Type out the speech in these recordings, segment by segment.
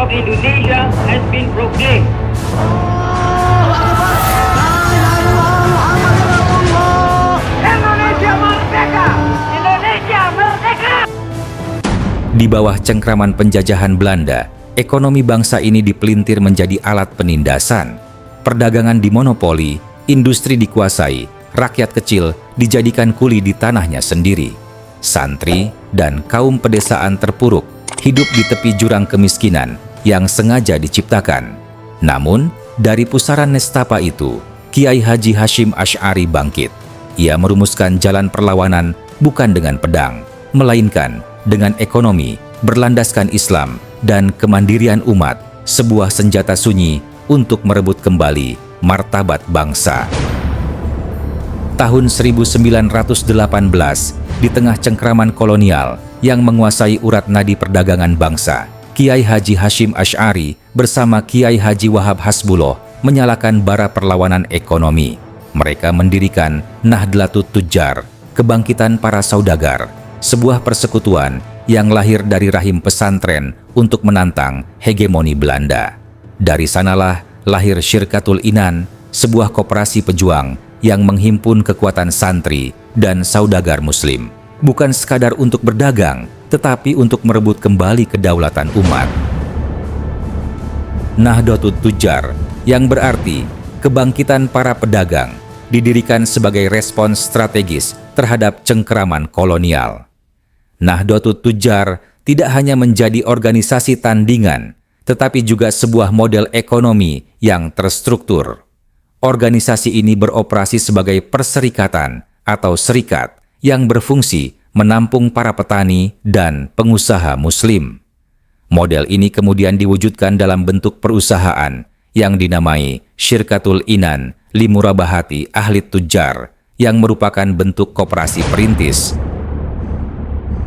of Indonesia has been proclaimed. Indonesia merdeka! Indonesia merdeka! Di bawah cengkraman penjajahan Belanda, ekonomi bangsa ini dipelintir menjadi alat penindasan. Perdagangan dimonopoli, industri dikuasai, rakyat kecil dijadikan kuli di tanahnya sendiri. Santri dan kaum pedesaan terpuruk, hidup di tepi jurang kemiskinan yang sengaja diciptakan. Namun, dari pusaran nestapa itu, Kiai Haji Hashim Asy'ari bangkit. Ia merumuskan jalan perlawanan bukan dengan pedang, melainkan dengan ekonomi, berlandaskan Islam, dan kemandirian umat, sebuah senjata sunyi untuk merebut kembali martabat bangsa. Tahun 1918, di tengah cengkraman kolonial yang menguasai urat nadi perdagangan bangsa, Kiai Haji Hashim Asy'ari bersama Kiai Haji Wahab Hasbuloh menyalakan bara perlawanan ekonomi. Mereka mendirikan Nahdlatut Tujjar, kebangkitan para saudagar, sebuah persekutuan yang lahir dari rahim pesantren untuk menantang hegemoni Belanda. Dari sanalah lahir Syirkatul Inan, sebuah koperasi pejuang yang menghimpun kekuatan santri dan saudagar muslim, bukan sekadar untuk berdagang, tetapi untuk merebut kembali kedaulatan umat. Nahdlatut Tujjar, yang berarti kebangkitan para pedagang, didirikan sebagai respons strategis terhadap cengkraman kolonial. Nahdlatut Tujjar tidak hanya menjadi organisasi tandingan, tetapi juga sebuah model ekonomi yang terstruktur. Organisasi ini beroperasi sebagai perserikatan atau serikat yang berfungsi menampung para petani dan pengusaha muslim. Model ini kemudian diwujudkan dalam bentuk perusahaan yang dinamai Syirkatul Inan Limurabahati Ahlit Tujjar, yang merupakan bentuk koperasi perintis.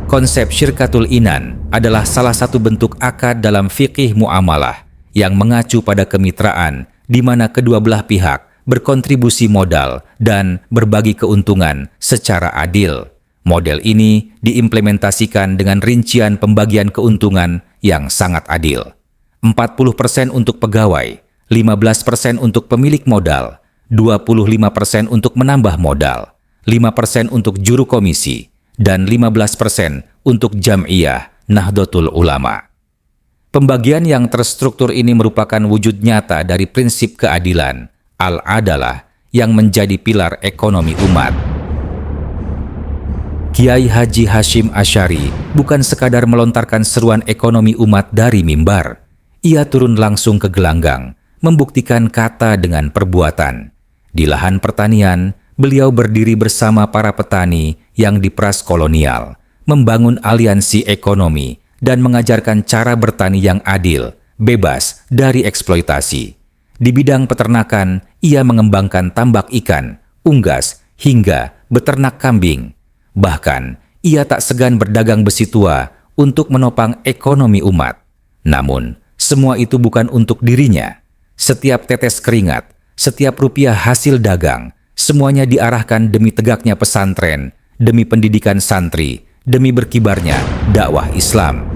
Konsep Syirkatul Inan adalah salah satu bentuk akad dalam fikih muamalah yang mengacu pada kemitraan di mana kedua belah pihak berkontribusi modal dan berbagi keuntungan secara adil. Model ini diimplementasikan dengan rincian pembagian keuntungan yang sangat adil. 40% untuk pegawai, 15% untuk pemilik modal, 25% untuk menambah modal, 5% untuk juru komisi, dan 15% untuk Jam'iyah Nahdlatul Ulama. Pembagian yang terstruktur ini merupakan wujud nyata dari prinsip keadilan, al-adalah, yang menjadi pilar ekonomi umat. Kiai Haji Hashim Asy'ari bukan sekadar melontarkan seruan ekonomi umat dari mimbar. Ia turun langsung ke gelanggang, membuktikan kata dengan perbuatan. Di lahan pertanian, beliau berdiri bersama para petani yang diperas kolonial, membangun aliansi ekonomi, dan mengajarkan cara bertani yang adil, bebas dari eksploitasi. Di bidang peternakan, ia mengembangkan tambak ikan, unggas, hingga beternak kambing. Bahkan, ia tak segan berdagang besi tua untuk menopang ekonomi umat. Namun, semua itu bukan untuk dirinya. Setiap tetes keringat, setiap rupiah hasil dagang, semuanya diarahkan demi tegaknya pesantren, demi pendidikan santri, demi berkibarnya dakwah Islam.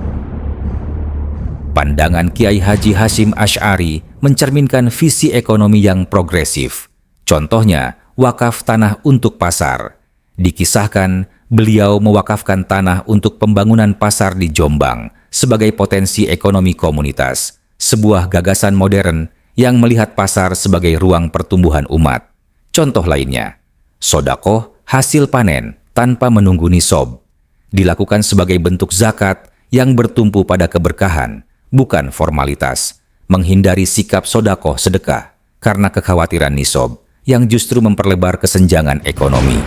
Pandangan Kiai Haji Hashim Asy'ari mencerminkan visi ekonomi yang progresif. Contohnya, wakaf tanah untuk pasar. Dikisahkan, beliau mewakafkan tanah untuk pembangunan pasar di Jombang sebagai potensi ekonomi komunitas, sebuah gagasan modern yang melihat pasar sebagai ruang pertumbuhan umat. Contoh lainnya, sodakoh hasil panen tanpa menunggu nisab, dilakukan sebagai bentuk zakat yang bertumpu pada keberkahan, bukan formalitas, menghindari sikap sodakoh sedekah karena kekhawatiran nisab yang justru memperlebar kesenjangan ekonomi.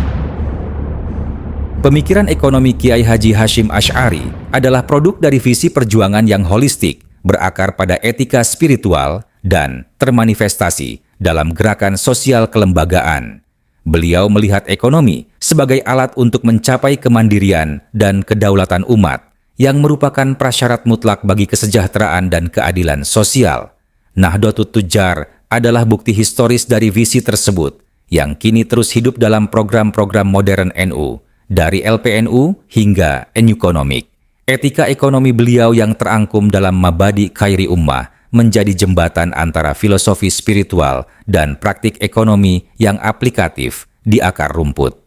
Pemikiran ekonomi Kiai Haji Hashim Asy'ari adalah produk dari visi perjuangan yang holistik, berakar pada etika spiritual, dan termanifestasi dalam gerakan sosial kelembagaan. Beliau melihat ekonomi sebagai alat untuk mencapai kemandirian dan kedaulatan umat, yang merupakan prasyarat mutlak bagi kesejahteraan dan keadilan sosial. Nahdlatut Tujjar adalah bukti historis dari visi tersebut, yang kini terus hidup dalam program-program modern NU, dari LPNU hingga Enukonomik. Etika ekonomi beliau yang terangkum dalam Mabadi Khairi Ummah menjadi jembatan antara filosofi spiritual dan praktik ekonomi yang aplikatif di akar rumput.